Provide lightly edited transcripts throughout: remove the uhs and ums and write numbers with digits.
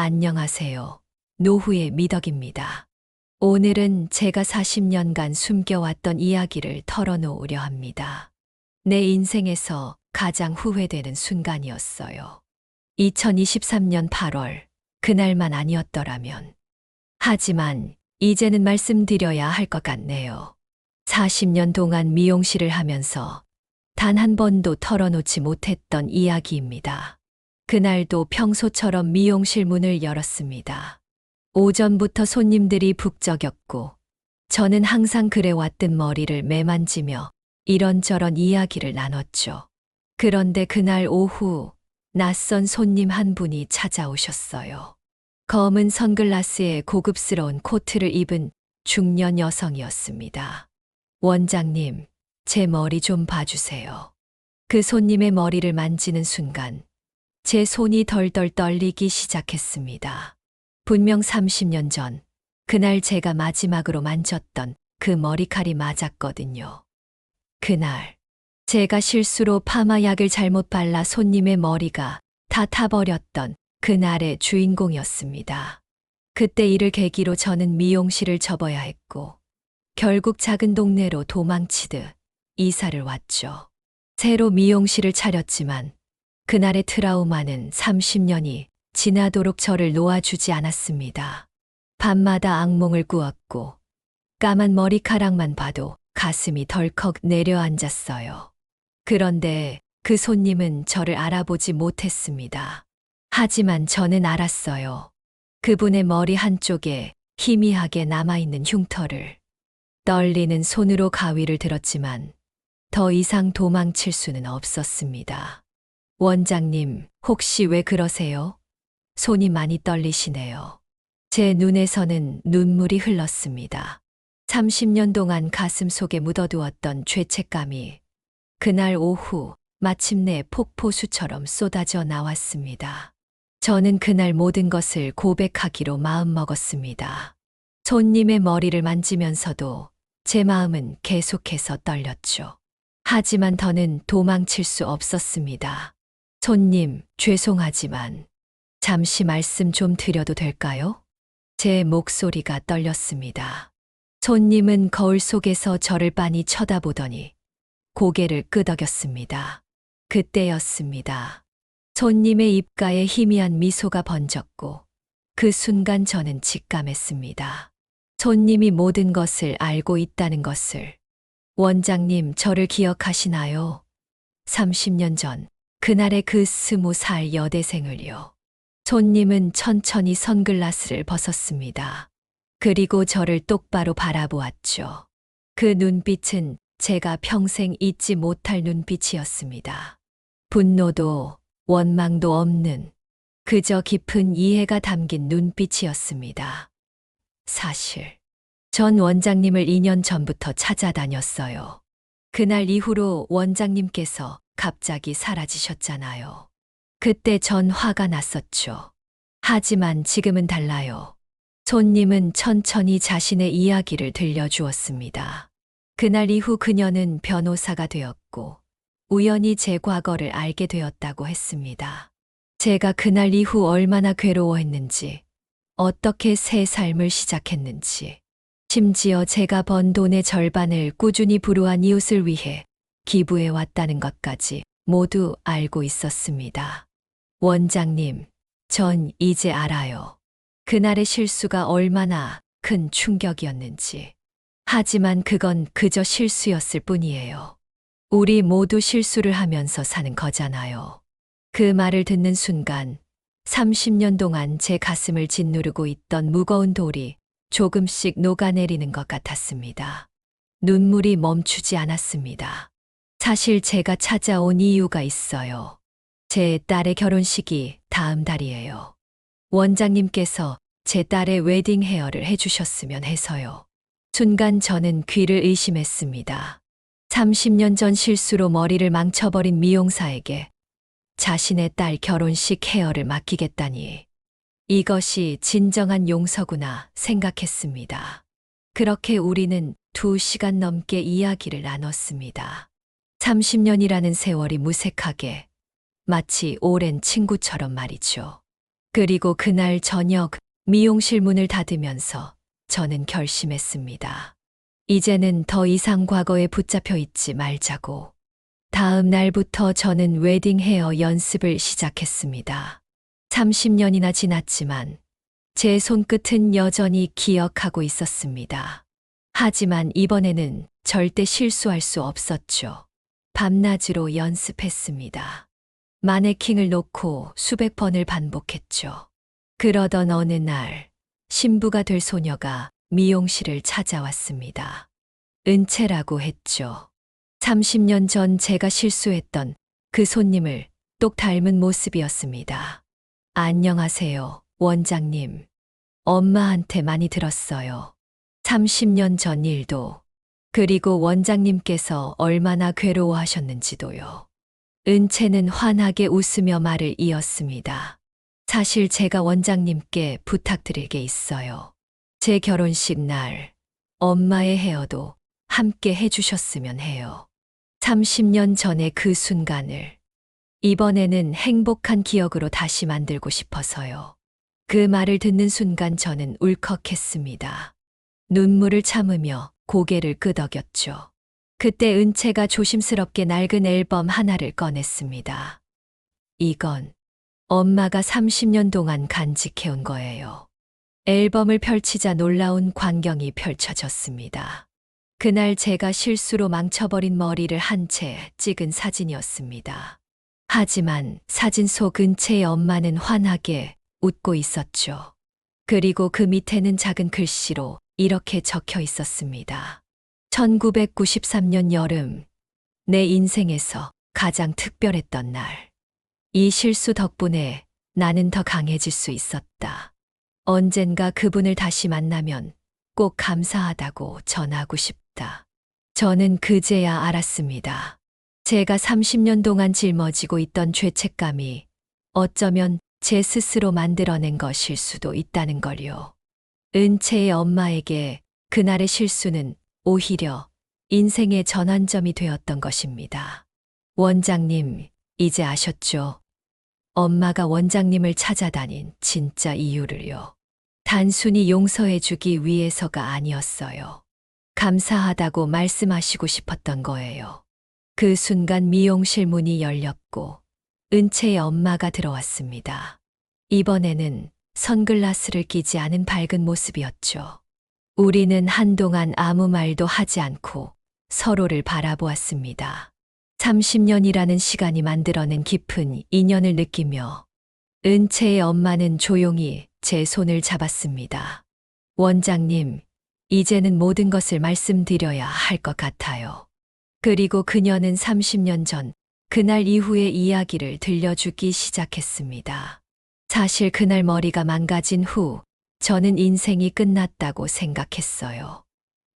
안녕하세요. 노후의 미덕입니다. 오늘은 제가 40년간 숨겨왔던 이야기를 털어놓으려 합니다. 내 인생에서 가장 후회되는 순간이었어요. 2023년 8월, 그날만 아니었더라면. 하지만 이제는 말씀드려야 할 것 같네요. 40년 동안 미용실을 하면서 단 한 번도 털어놓지 못했던 이야기입니다. 그날도 평소처럼 미용실 문을 열었습니다. 오전부터 손님들이 북적였고 저는 항상 그래왔던 머리를 매만지며 이런저런 이야기를 나눴죠. 그런데 그날 오후 낯선 손님 한 분이 찾아오셨어요. 검은 선글라스에 고급스러운 코트를 입은 중년 여성이었습니다. 원장님, 제 머리 좀 봐주세요. 그 손님의 머리를 만지는 순간 제 손이 덜덜 떨리기 시작했습니다. 분명 30년 전, 그날 제가 마지막으로 만졌던 그 머리칼이 맞았거든요. 그날, 제가 실수로 파마약을 잘못 발라 손님의 머리가 다 타버렸던 그날의 주인공이었습니다. 그때 이를 계기로 저는 미용실을 접어야 했고, 결국 작은 동네로 도망치듯 이사를 왔죠. 새로 미용실을 차렸지만, 그날의 트라우마는 30년이 지나도록 저를 놓아주지 않았습니다. 밤마다 악몽을 꾸었고 까만 머리카락만 봐도 가슴이 덜컥 내려앉았어요. 그런데 그 손님은 저를 알아보지 못했습니다. 하지만 저는 알았어요. 그분의 머리 한쪽에 희미하게 남아있는 흉터를. 떨리는 손으로 가위를 들었지만 더 이상 도망칠 수는 없었습니다. 원장님, 혹시 왜 그러세요? 손이 많이 떨리시네요. 제 눈에서는 눈물이 흘렀습니다. 30년 동안 가슴 속에 묻어두었던 죄책감이 그날 오후 마침내 폭포수처럼 쏟아져 나왔습니다. 저는 그날 모든 것을 고백하기로 마음먹었습니다. 손님의 머리를 만지면서도 제 마음은 계속해서 떨렸죠. 하지만 더는 도망칠 수 없었습니다. 손님, 죄송하지만 잠시 말씀 좀 드려도 될까요? 제 목소리가 떨렸습니다. 손님은 거울 속에서 저를 빤히 쳐다보더니 고개를 끄덕였습니다. 그때였습니다. 손님의 입가에 희미한 미소가 번졌고 그 순간 저는 직감했습니다. 손님이 모든 것을 알고 있다는 것을. 원장님, 저를 기억하시나요? 30년 전 그날의 그 20살 여대생을요. 손님은 천천히 선글라스를 벗었습니다. 그리고 저를 똑바로 바라보았죠. 그 눈빛은 제가 평생 잊지 못할 눈빛이었습니다. 분노도 원망도 없는 그저 깊은 이해가 담긴 눈빛이었습니다. 사실 전 원장님을 2년 전부터 찾아다녔어요. 그날 이후로 원장님께서 갑자기 사라지셨잖아요. 그때 전 화가 났었죠. 하지만 지금은 달라요. 손님은 천천히 자신의 이야기를 들려주었습니다. 그날 이후 그녀는 변호사가 되었고 우연히 제 과거를 알게 되었다고 했습니다. 제가 그날 이후 얼마나 괴로워했는지, 어떻게 새 삶을 시작했는지, 심지어 제가 번 돈의 절반을 꾸준히 불우한 이웃을 위해 기부해 왔다는 것까지 모두 알고 있었습니다. 원장님, 전 이제 알아요. 그날의 실수가 얼마나 큰 충격이었는지. 하지만 그건 그저 실수였을 뿐이에요. 우리 모두 실수를 하면서 사는 거잖아요. 그 말을 듣는 순간 30년 동안 제 가슴을 짓누르고 있던 무거운 돌이 조금씩 녹아내리는 것 같았습니다. 눈물이 멈추지 않았습니다. 사실 제가 찾아온 이유가 있어요. 제 딸의 결혼식이 다음 달이에요. 원장님께서 제 딸의 웨딩 헤어를 해주셨으면 해서요. 순간 저는 귀를 의심했습니다. 30년 전 실수로 머리를 망쳐버린 미용사에게 자신의 딸 결혼식 헤어를 맡기겠다니. 이것이 진정한 용서구나 생각했습니다. 그렇게 우리는 2시간 넘게 이야기를 나눴습니다. 30년이라는 세월이 무색하게 마치 오랜 친구처럼 말이죠. 그리고 그날 저녁 미용실 문을 닫으면서 저는 결심했습니다. 이제는 더 이상 과거에 붙잡혀 있지 말자고. 다음 날부터 저는 웨딩 헤어 연습을 시작했습니다. 30년이나 지났지만 제 손끝은 여전히 기억하고 있었습니다. 하지만 이번에는 절대 실수할 수 없었죠. 밤낮으로 연습했습니다. 마네킹을 놓고 수백 번을 반복했죠. 그러던 어느 날 신부가 될 소녀가 미용실을 찾아왔습니다. 은채라고 했죠. 30년 전 제가 실수했던 그 손님을 똑 닮은 모습이었습니다. 안녕하세요, 원장님. 엄마한테 많이 들었어요. 30년 전 일도, 그리고 원장님께서 얼마나 괴로워하셨는지도요. 은채는 환하게 웃으며 말을 이었습니다. 사실 제가 원장님께 부탁드릴 게 있어요. 제 결혼식 날, 엄마의 헤어도 함께 해주셨으면 해요. 30년 전의 그 순간을 이번에는 행복한 기억으로 다시 만들고 싶어서요. 그 말을 듣는 순간 저는 울컥했습니다. 눈물을 참으며 고개를 끄덕였죠. 그때 은채가 조심스럽게 낡은 앨범 하나를 꺼냈습니다. 이건 엄마가 30년 동안 간직해온 거예요. 앨범을 펼치자 놀라운 광경이 펼쳐졌습니다. 그날 제가 실수로 망쳐버린 머리를 한 채 찍은 사진이었습니다. 하지만 사진 속 은채의 엄마는 환하게 웃고 있었죠. 그리고 그 밑에는 작은 글씨로 이렇게 적혀 있었습니다. 1993년 여름, 내 인생에서 가장 특별했던 날. 이 실수 덕분에 나는 더 강해질 수 있었다. 언젠가 그분을 다시 만나면 꼭 감사하다고 전하고 싶다. 저는 그제야 알았습니다. 제가 30년 동안 짊어지고 있던 죄책감이 어쩌면 제 스스로 만들어낸 것일 수도 있다는 걸요. 은채의 엄마에게 그날의 실수는 오히려 인생의 전환점이 되었던 것입니다. 원장님, 이제 아셨죠? 엄마가 원장님을 찾아다닌 진짜 이유를요. 단순히 용서해주기 위해서가 아니었어요. 감사하다고 말씀하시고 싶었던 거예요. 그 순간 미용실 문이 열렸고 은채의 엄마가 들어왔습니다. 이번에는 선글라스를 끼지 않은 밝은 모습이었죠. 우리는 한동안 아무 말도 하지 않고 서로를 바라보았습니다. 30년이라는 시간이 만들어낸 깊은 인연을 느끼며 은채의 엄마는 조용히 제 손을 잡았습니다. 원장님, 이제는 모든 것을 말씀드려야 할 것 같아요. 그리고 그녀는 30년 전 그날 이후의 이야기를 들려주기 시작했습니다. 사실 그날 머리가 망가진 후 저는 인생이 끝났다고 생각했어요.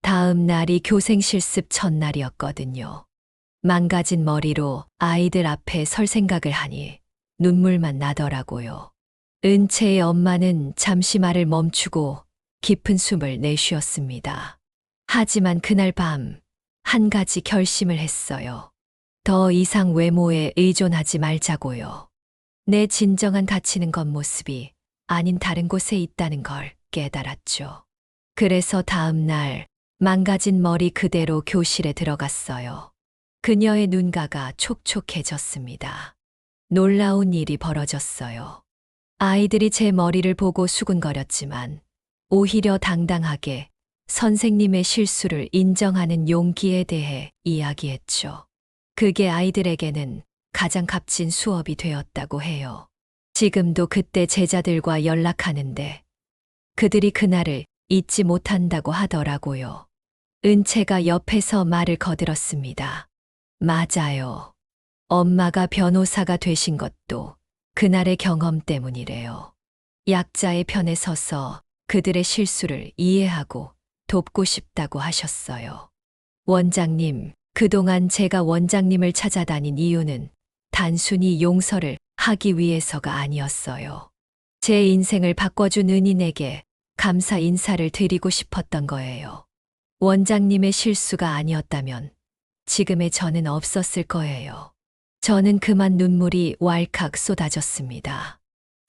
다음 날이 교생 실습 첫날이었거든요. 망가진 머리로 아이들 앞에 설 생각을 하니 눈물만 나더라고요. 은채의 엄마는 잠시 말을 멈추고 깊은 숨을 내쉬었습니다. 하지만 그날 밤 한 가지 결심을 했어요. 더 이상 외모에 의존하지 말자고요. 내 진정한 가치는 겉모습이 아닌 다른 곳에 있다는 걸 깨달았죠. 그래서 다음 날 망가진 머리 그대로 교실에 들어갔어요. 그녀의 눈가가 촉촉해졌습니다. 놀라운 일이 벌어졌어요. 아이들이 제 머리를 보고 수군거렸지만 오히려 당당하게 선생님의 실수를 인정하는 용기에 대해 이야기했죠. 그게 아이들에게는 가장 값진 수업이 되었다고 해요. 지금도 그때 제자들과 연락하는데 그들이 그날을 잊지 못한다고 하더라고요. 은채가 옆에서 말을 거들었습니다. 맞아요. 엄마가 변호사가 되신 것도 그날의 경험 때문이래요. 약자의 편에 서서 그들의 실수를 이해하고 돕고 싶다고 하셨어요. 원장님, 그동안 제가 원장님을 찾아다닌 이유는 단순히 용서를 하기 위해서가 아니었어요. 제 인생을 바꿔준 은인에게 감사 인사를 드리고 싶었던 거예요. 원장님의 실수가 아니었다면 지금의 저는 없었을 거예요. 저는 그만 눈물이 왈칵 쏟아졌습니다.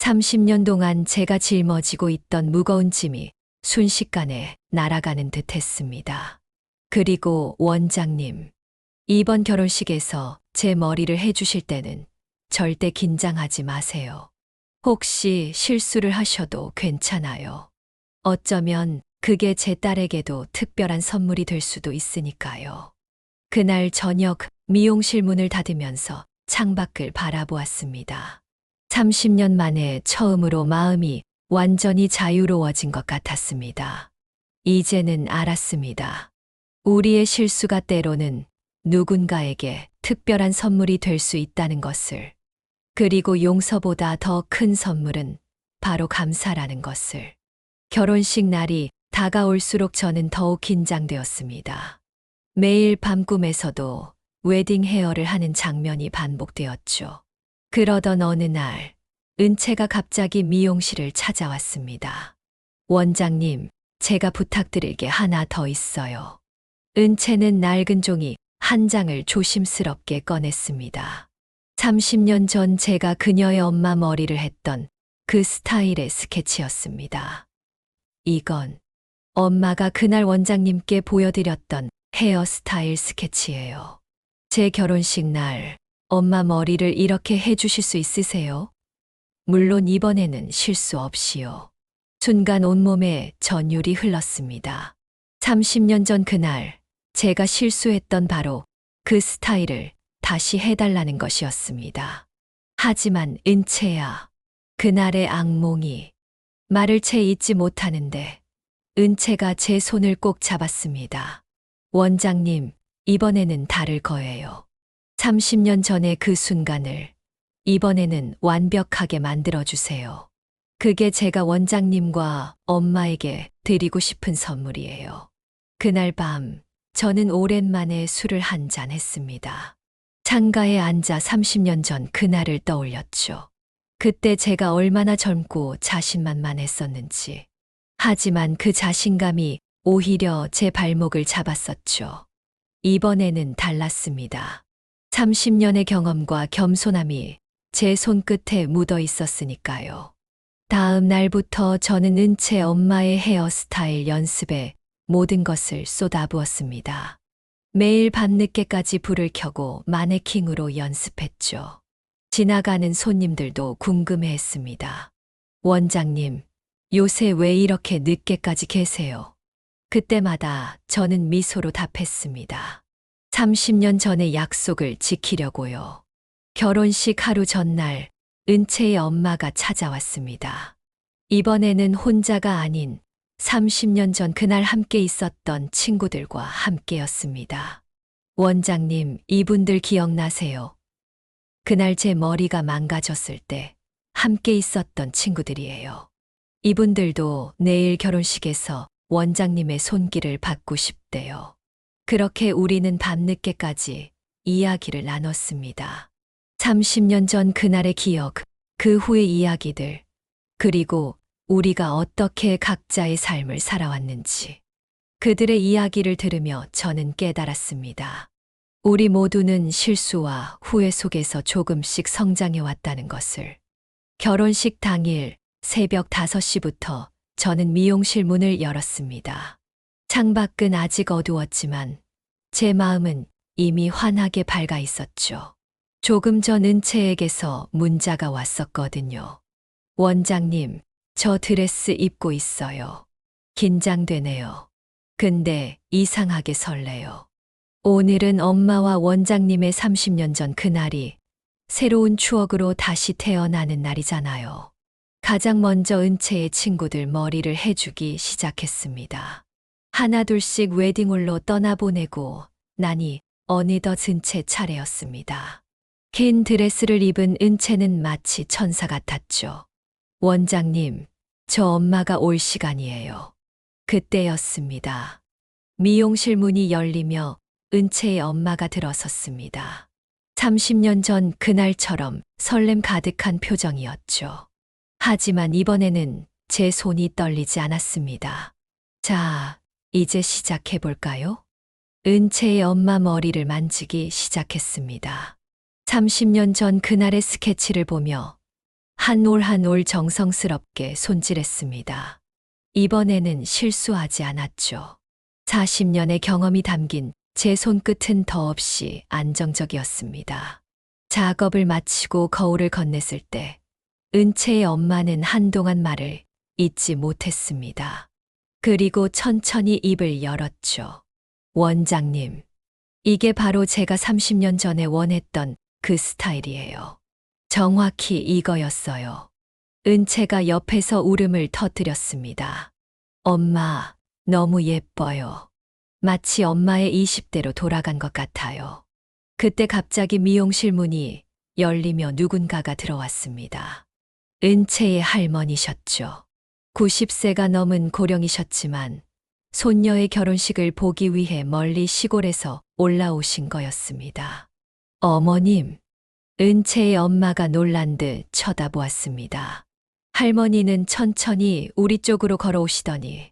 30년 동안 제가 짊어지고 있던 무거운 짐이 순식간에 날아가는 듯 했습니다. 그리고 원장님, 이번 결혼식에서 제 머리를 해주실 때는 절대 긴장하지 마세요. 혹시 실수를 하셔도 괜찮아요. 어쩌면 그게 제 딸에게도 특별한 선물이 될 수도 있으니까요. 그날 저녁 미용실 문을 닫으면서 창밖을 바라보았습니다. 30년 만에 처음으로 마음이 완전히 자유로워진 것 같았습니다. 이제는 알았습니다. 우리의 실수가 때로는 누군가에게 특별한 선물이 될 수 있다는 것을, 그리고 용서보다 더 큰 선물은 바로 감사라는 것을. 결혼식 날이 다가올수록 저는 더욱 긴장되었습니다. 매일 밤꿈에서도 웨딩 헤어를 하는 장면이 반복되었죠. 그러던 어느 날, 은채가 갑자기 미용실을 찾아왔습니다. 원장님, 제가 부탁드릴 게 하나 더 있어요. 은채는 낡은 종이 한 장을 조심스럽게 꺼냈습니다. 30년 전 제가 그녀의 엄마 머리를 했던 그 스타일의 스케치였습니다. 이건 엄마가 그날 원장님께 보여드렸던 헤어스타일 스케치예요. 제 결혼식 날 엄마 머리를 이렇게 해주실 수 있으세요? 물론 이번에는 실수 없이요. 순간 온몸에 전율이 흘렀습니다. 30년 전 그날 제가 실수했던 바로 그 스타일을 다시 해달라는 것이었습니다. 하지만 은채야, 그날의 악몽이 말을 채 잊지 못하는데 은채가 제 손을 꼭 잡았습니다. 원장님, 이번에는 다를 거예요. 30년 전의 그 순간을 이번에는 완벽하게 만들어주세요. 그게 제가 원장님과 엄마에게 드리고 싶은 선물이에요. 그날 밤, 저는 오랜만에 술을 한 잔 했습니다. 창가에 앉아 30년 전 그날을 떠올렸죠. 그때 제가 얼마나 젊고 자신만만했었는지. 하지만 그 자신감이 오히려 제 발목을 잡았었죠. 이번에는 달랐습니다. 30년의 경험과 겸손함이 제 손끝에 묻어 있었으니까요. 다음 날부터 저는 은채 엄마의 헤어스타일 연습에 모든 것을 쏟아부었습니다. 매일 밤늦게까지 불을 켜고 마네킹으로 연습했죠. 지나가는 손님들도 궁금해했습니다. 원장님, 요새 왜 이렇게 늦게까지 계세요? 그때마다 저는 미소로 답했습니다. 30년 전의 약속을 지키려고요. 결혼식 하루 전날 은채의 엄마가 찾아왔습니다. 이번에는 혼자가 아닌 30년 전 그날 함께 있었던 친구들과 함께였습니다. 원장님, 이분들 기억나세요? 그날 제 머리가 망가졌을 때 함께 있었던 친구들이에요. 이분들도 내일 결혼식에서 원장님의 손길을 받고 싶대요. 그렇게 우리는 밤늦게까지 이야기를 나눴습니다. 30년 전 그날의 기억, 그 후의 이야기들, 그리고 우리가 어떻게 각자의 삶을 살아왔는지. 그들의 이야기를 들으며 저는 깨달았습니다. 우리 모두는 실수와 후회 속에서 조금씩 성장해 왔다는 것을. 결혼식 당일 새벽 5시부터 저는 미용실 문을 열었습니다. 창밖은 아직 어두웠지만 제 마음은 이미 환하게 밝아 있었죠. 조금 전 은채에게서 문자가 왔었거든요. 원장님, 저 드레스 입고 있어요. 긴장되네요. 근데 이상하게 설레요. 오늘은 엄마와 원장님의 30년 전 그날이 새로운 추억으로 다시 태어나는 날이잖아요. 가장 먼저 은채의 친구들 머리를 해주기 시작했습니다. 하나둘씩 웨딩홀로 떠나보내고 나니 어느덧 은채 차례였습니다. 긴 드레스를 입은 은채는 마치 천사 같았죠. 원장님, 저 엄마가 올 시간이에요. 그때였습니다. 미용실 문이 열리며 은채의 엄마가 들어섰습니다. 30년 전 그날처럼 설렘 가득한 표정이었죠. 하지만 이번에는 제 손이 떨리지 않았습니다. 자, 이제 시작해볼까요? 은채의 엄마 머리를 만지기 시작했습니다. 30년 전 그날의 스케치를 보며 한 올 한 올 정성스럽게 손질했습니다. 이번에는 실수하지 않았죠. 40년의 경험이 담긴 제 손끝은 더없이 안정적이었습니다. 작업을 마치고 거울을 건넸을 때 은채의 엄마는 한동안 말을 잇지 못했습니다. 그리고 천천히 입을 열었죠. 원장님, 이게 바로 제가 30년 전에 원했던 그 스타일이에요. 정확히 이거였어요. 은채가 옆에서 울음을 터뜨렸습니다. 엄마, 너무 예뻐요. 마치 엄마의 20대로 돌아간 것 같아요. 그때 갑자기 미용실 문이 열리며 누군가가 들어왔습니다. 은채의 할머니셨죠. 90세가 넘은 고령이셨지만 손녀의 결혼식을 보기 위해 멀리 시골에서 올라오신 거였습니다. 어머님, 은채의 엄마가 놀란 듯 쳐다보았습니다. 할머니는 천천히 우리 쪽으로 걸어오시더니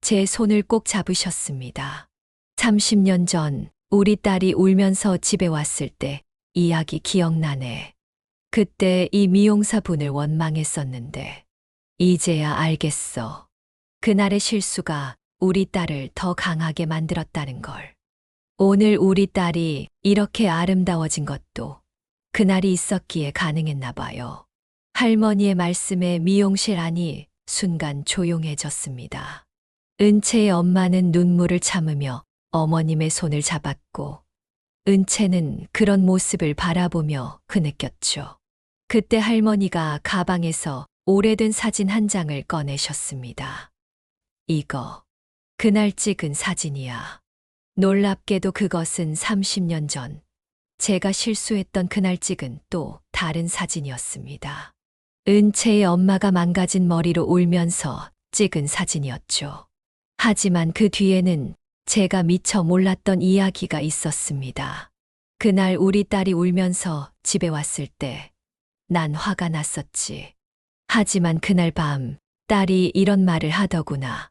제 손을 꼭 잡으셨습니다. 30년 전 우리 딸이 울면서 집에 왔을 때 이야기 기억나네. 그때 이 미용사 분을 원망했었는데 이제야 알겠어. 그날의 실수가 우리 딸을 더 강하게 만들었다는 걸. 오늘 우리 딸이 이렇게 아름다워진 것도 그날이 있었기에 가능했나 봐요. 할머니의 말씀에 미용실 안이 순간 조용해졌습니다. 은채의 엄마는 눈물을 참으며 어머님의 손을 잡았고 은채는 그런 모습을 바라보며 흐느꼈죠. 그때 할머니가 가방에서 오래된 사진 한 장을 꺼내셨습니다. 이거, 그날 찍은 사진이야. 놀랍게도 그것은 30년 전, 제가 실수했던 그날 찍은 또 다른 사진이었습니다. 은채의 엄마가 망가진 머리로 울면서 찍은 사진이었죠. 하지만 그 뒤에는 제가 미처 몰랐던 이야기가 있었습니다. 그날 우리 딸이 울면서 집에 왔을 때 난 화가 났었지. 하지만 그날 밤 딸이 이런 말을 하더구나.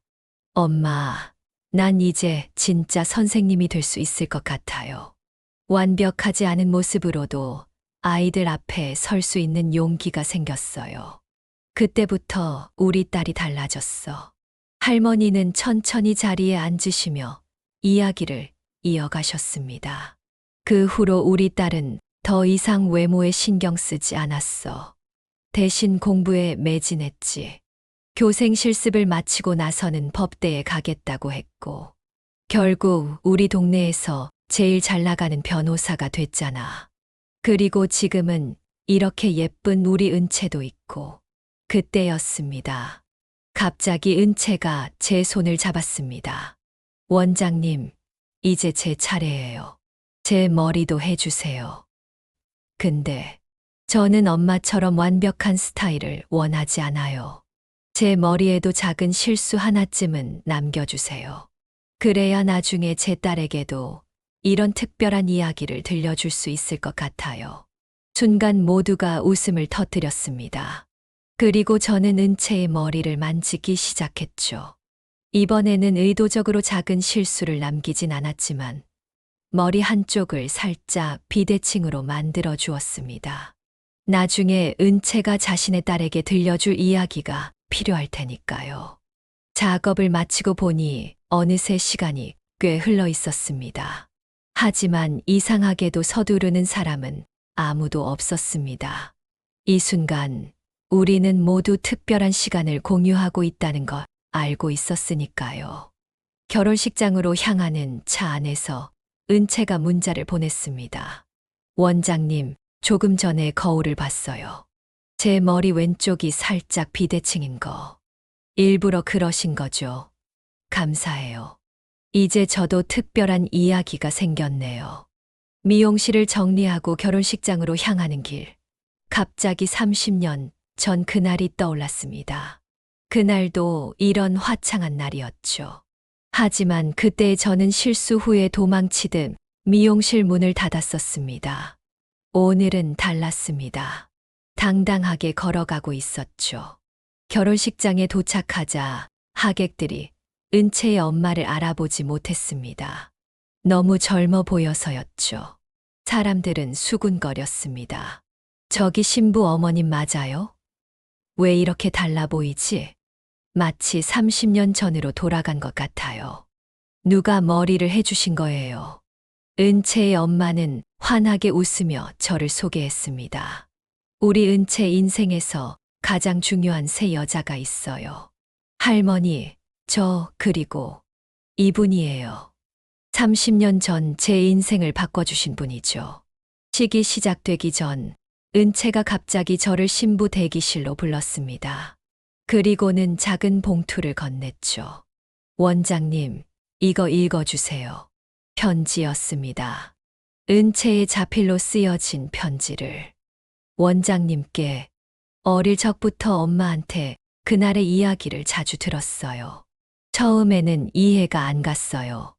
엄마, 난 이제 진짜 선생님이 될 수 있을 것 같아요. 완벽하지 않은 모습으로도 아이들 앞에 설 수 있는 용기가 생겼어요. 그때부터 우리 딸이 달라졌어. 할머니는 천천히 자리에 앉으시며 이야기를 이어가셨습니다. 그 후로 우리 딸은 더 이상 외모에 신경 쓰지 않았어. 대신 공부에 매진했지. 교생 실습을 마치고 나서는 법대에 가겠다고 했고, 결국 우리 동네에서 제일 잘 나가는 변호사가 됐잖아. 그리고 지금은 이렇게 예쁜 우리 은채도 있고, 그때였습니다. 갑자기 은채가 제 손을 잡았습니다. 원장님, 이제 제 차례예요. 제 머리도 해주세요. 근데 저는 엄마처럼 완벽한 스타일을 원하지 않아요. 제 머리에도 작은 실수 하나쯤은 남겨주세요. 그래야 나중에 제 딸에게도 이런 특별한 이야기를 들려줄 수 있을 것 같아요. 순간 모두가 웃음을 터뜨렸습니다. 그리고 저는 은채의 머리를 만지기 시작했죠. 이번에는 의도적으로 작은 실수를 남기진 않았지만 머리 한쪽을 살짝 비대칭으로 만들어 주었습니다. 나중에 은채가 자신의 딸에게 들려줄 이야기가 필요할 테니까요. 작업을 마치고 보니 어느새 시간이 꽤 흘러 있었습니다. 하지만 이상하게도 서두르는 사람은 아무도 없었습니다. 이 순간 우리는 모두 특별한 시간을 공유하고 있다는 걸 알고 있었으니까요. 결혼식장으로 향하는 차 안에서 은채가 문자를 보냈습니다. 원장님, 조금 전에 거울을 봤어요. 제 머리 왼쪽이 살짝 비대칭인 거. 일부러 그러신 거죠. 감사해요. 이제 저도 특별한 이야기가 생겼네요. 미용실을 정리하고 결혼식장으로 향하는 길. 갑자기 30년 전 그날이 떠올랐습니다. 그날도 이런 화창한 날이었죠. 하지만 그때 저는 실수 후에 도망치듯 미용실 문을 닫았었습니다. 오늘은 달랐습니다. 당당하게 걸어가고 있었죠. 결혼식장에 도착하자 하객들이 은채의 엄마를 알아보지 못했습니다. 너무 젊어 보여서였죠. 사람들은 수군거렸습니다. 저기 신부 어머님 맞아요? 왜 이렇게 달라 보이지? 마치 30년 전으로 돌아간 것 같아요. 누가 머리를 해주신 거예요. 은채의 엄마는 환하게 웃으며 저를 소개했습니다. 우리 은채 인생에서 가장 중요한 새 여자가 있어요. 할머니, 그리고 이분이에요. 30년 전 제 인생을 바꿔주신 분이죠. 식이 시작되기 전 은채가 갑자기 저를 신부 대기실로 불렀습니다. 그리고는 작은 봉투를 건넸죠. 원장님, 이거 읽어주세요. 편지였습니다. 은채의 자필로 쓰여진 편지를 원장님께 어릴 적부터 엄마한테 그날의 이야기를 자주 들었어요. 처음에는 이해가 안 갔어요.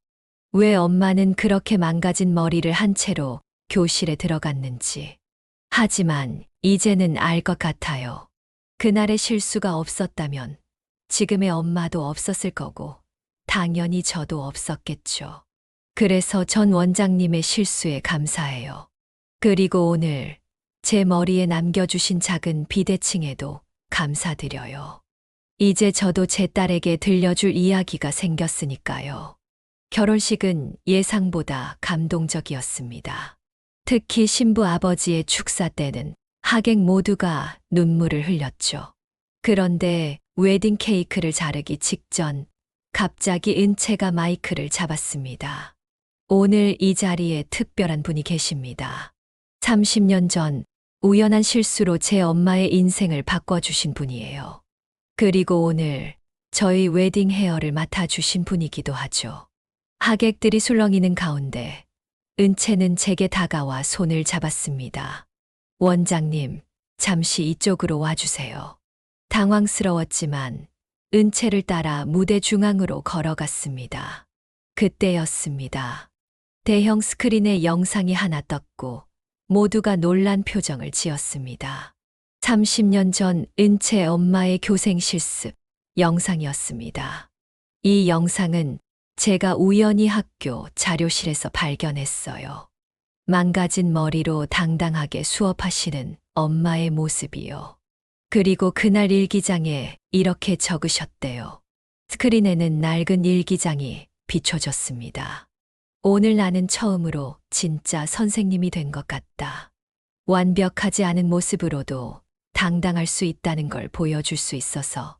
왜 엄마는 그렇게 망가진 머리를 한 채로 교실에 들어갔는지. 하지만 이제는 알 것 같아요. 그날의 실수가 없었다면 지금의 엄마도 없었을 거고 당연히 저도 없었겠죠. 그래서 전 원장님의 실수에 감사해요. 그리고 오늘 제 머리에 남겨주신 작은 비대칭에도 감사드려요. 이제 저도 제 딸에게 들려줄 이야기가 생겼으니까요. 결혼식은 예상보다 감동적이었습니다. 특히 신부 아버지의 축사 때는 하객 모두가 눈물을 흘렸죠. 그런데 웨딩 케이크를 자르기 직전 갑자기 은채가 마이크를 잡았습니다. 오늘 이 자리에 특별한 분이 계십니다. 30년 전 우연한 실수로 제 엄마의 인생을 바꿔주신 분이에요. 그리고 오늘 저희 웨딩 헤어를 맡아주신 분이기도 하죠. 하객들이 술렁이는 가운데 은채는 제게 다가와 손을 잡았습니다. 원장님, 잠시 이쪽으로 와주세요. 당황스러웠지만 은채를 따라 무대 중앙으로 걸어갔습니다. 그때였습니다. 대형 스크린에 영상이 하나 떴고 모두가 놀란 표정을 지었습니다. 30년 전 은채 엄마의 교생 실습 영상이었습니다. 이 영상은 제가 우연히 학교 자료실에서 발견했어요. 망가진 머리로 당당하게 수업하시는 엄마의 모습이요. 그리고 그날 일기장에 이렇게 적으셨대요. 스크린에는 낡은 일기장이 비춰졌습니다. 오늘 나는 처음으로 진짜 선생님이 된 것 같다. 완벽하지 않은 모습으로도 당당할 수 있다는 걸 보여줄 수 있어서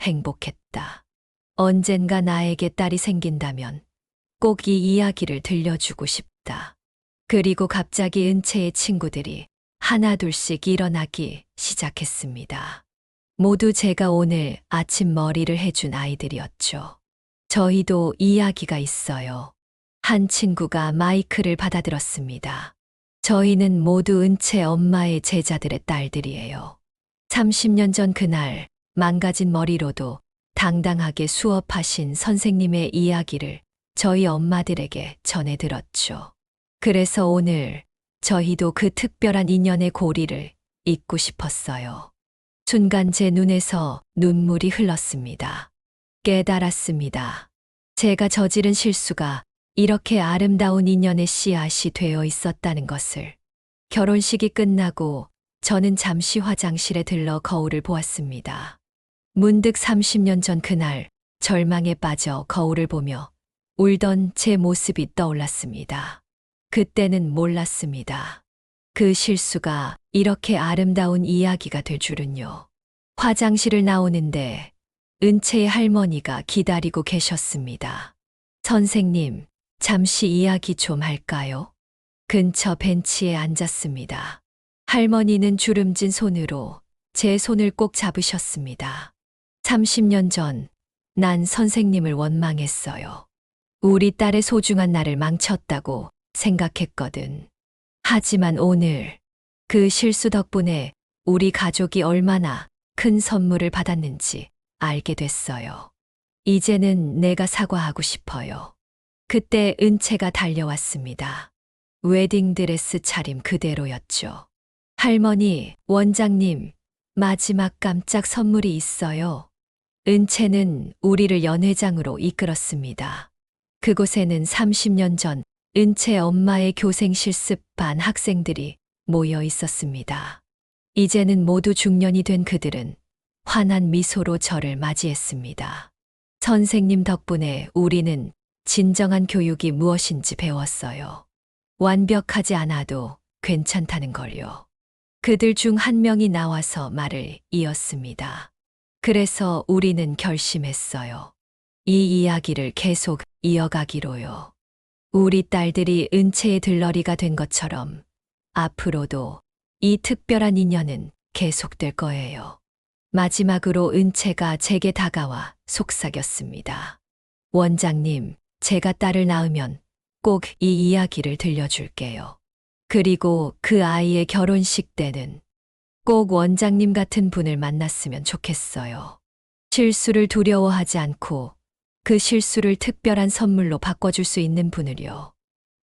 행복했다. 언젠가 나에게 딸이 생긴다면 꼭 이 이야기를 들려주고 싶다. 그리고 갑자기 은채의 친구들이 하나둘씩 일어나기 시작했습니다. 모두 제가 오늘 아침 머리를 해준 아이들이었죠. 저희도 이야기가 있어요. 한 친구가 마이크를 받아들었습니다. 저희는 모두 은채 엄마의 제자들의 딸들이에요. 30년 전 그날 망가진 머리로도 당당하게 수업하신 선생님의 이야기를 저희 엄마들에게 전해 들었죠. 그래서 오늘 저희도 그 특별한 인연의 고리를 잇고 싶었어요. 순간 제 눈에서 눈물이 흘렀습니다. 깨달았습니다. 제가 저지른 실수가 이렇게 아름다운 인연의 씨앗이 되어 있었다는 것을. 결혼식이 끝나고 저는 잠시 화장실에 들러 거울을 보았습니다. 문득 30년 전 그날 절망에 빠져 거울을 보며 울던 제 모습이 떠올랐습니다. 그때는 몰랐습니다. 그 실수가 이렇게 아름다운 이야기가 될 줄은요. 화장실을 나오는데 은채의 할머니가 기다리고 계셨습니다. 선생님, 잠시 이야기 좀 할까요? 근처 벤치에 앉았습니다. 할머니는 주름진 손으로 제 손을 꼭 잡으셨습니다. 30년 전, 난 선생님을 원망했어요. 우리 딸의 소중한 날을 망쳤다고 생각했거든. 하지만 오늘 그 실수 덕분에 우리 가족이 얼마나 큰 선물을 받았는지 알게 됐어요. 이제는 내가 사과하고 싶어요. 그때 은채가 달려왔습니다. 웨딩드레스 차림 그대로였죠. 할머니, 원장님, 마지막 깜짝 선물이 있어요. 은채는 우리를 연회장으로 이끌었습니다. 그곳에는 30년 전 은채 엄마의 교생 실습반 학생들이 모여 있었습니다. 이제는 모두 중년이 된 그들은 환한 미소로 저를 맞이했습니다. 선생님 덕분에 우리는 진정한 교육이 무엇인지 배웠어요. 완벽하지 않아도 괜찮다는 걸요. 그들 중 한 명이 나와서 말을 이었습니다. 그래서 우리는 결심했어요. 이 이야기를 계속 이어가기로요. 우리 딸들이 은채의 들러리가 된 것처럼 앞으로도 이 특별한 인연은 계속될 거예요. 마지막으로 은채가 제게 다가와 속삭였습니다. 원장님, 제가 딸을 낳으면 꼭 이 이야기를 들려줄게요. 그리고 그 아이의 결혼식 때는 꼭 원장님 같은 분을 만났으면 좋겠어요. 실수를 두려워하지 않고 그 실수를 특별한 선물로 바꿔줄 수 있는 분을요.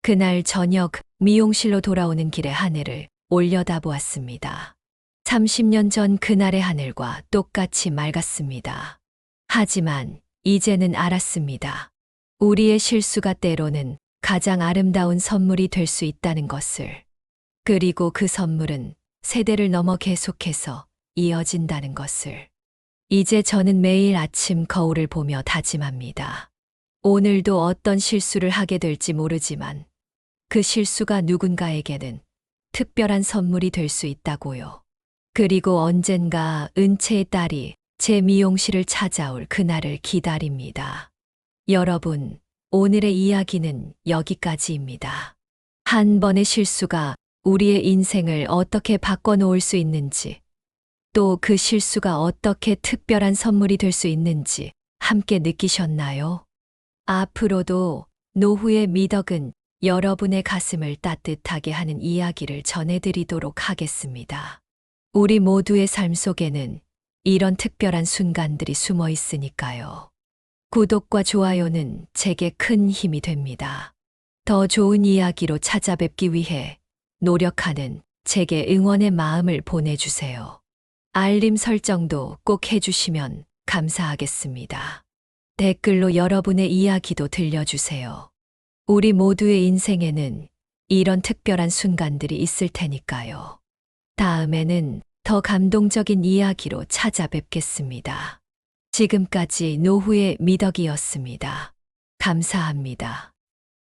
그날 저녁 미용실로 돌아오는 길에 하늘을 올려다보았습니다. 30년 전 그날의 하늘과 똑같이 맑았습니다. 하지만 이제는 알았습니다. 우리의 실수가 때로는 가장 아름다운 선물이 될 수 있다는 것을. 그리고 그 선물은 세대를 넘어 계속해서 이어진다는 것을. 이제 저는 매일 아침 거울을 보며 다짐합니다. 오늘도 어떤 실수를 하게 될지 모르지만 그 실수가 누군가에게는 특별한 선물이 될 수 있다고요. 그리고 언젠가 은채의 딸이 제 미용실을 찾아올 그날을 기다립니다. 여러분, 오늘의 이야기는 여기까지입니다. 한 번의 실수가 우리의 인생을 어떻게 바꿔놓을 수 있는지, 또 그 실수가 어떻게 특별한 선물이 될 수 있는지 함께 느끼셨나요? 앞으로도 노후의 미덕은 여러분의 가슴을 따뜻하게 하는 이야기를 전해드리도록 하겠습니다. 우리 모두의 삶 속에는 이런 특별한 순간들이 숨어 있으니까요. 구독과 좋아요는 제게 큰 힘이 됩니다. 더 좋은 이야기로 찾아뵙기 위해 노력하는 제게 응원의 마음을 보내주세요. 알림 설정도 꼭 해주시면 감사하겠습니다. 댓글로 여러분의 이야기도 들려주세요. 우리 모두의 인생에는 이런 특별한 순간들이 있을 테니까요. 다음에는 더 감동적인 이야기로 찾아뵙겠습니다. 지금까지 노후의 미덕이었습니다. 감사합니다.